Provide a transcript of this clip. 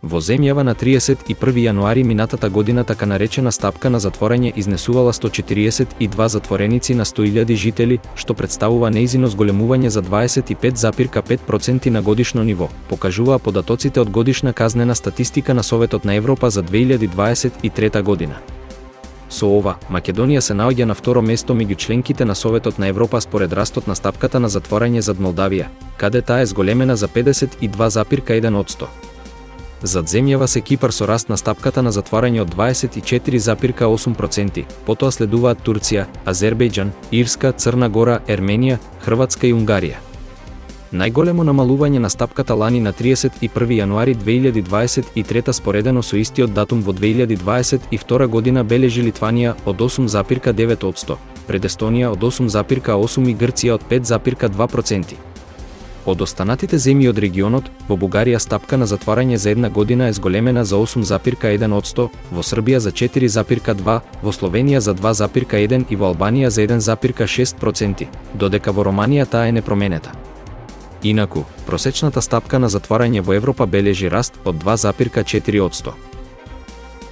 Во земјава на 31 јануари минатата година така наречена стапка на затворање изнесувала 142 затвореници на 100.000 жители, што представува неизино зголемување за 25,5% на годишно ниво, покажуваа податоците од годишна казнена статистика на Советот на Европа за 2023 година. Со ова, Македонија се наоѓа на второ место меѓу членките на Советот на Европа според растот на стапката на затворање зад Молдавија, каде таа е зголемена за 52,1%. Зад земјава се Кипар со раст на стапката на затворање од 24,8%, потоа следуваат Турција, Азербејџан, Ирска, Црна Гора, Ерменија, Хрватска и Унгарија. Најголемо намалување на стапката лани на 31 јануари 2023 споредено со истиот датум во 2022 година бележи Литванија од 8,9%, пред Естонија од 8,8% и Грција од 5,2%. Од останатите земји од регионот, во Бугарија стапка на затворање за една година е зголемена за 8,1%, во Србија за 4,2%, во Словенија за 2,1% и во Албанија за 1,6%, додека во Романија таа е непроменета. Инаку, просечната стапка на затворање во Европа бележи раст од 2,4%.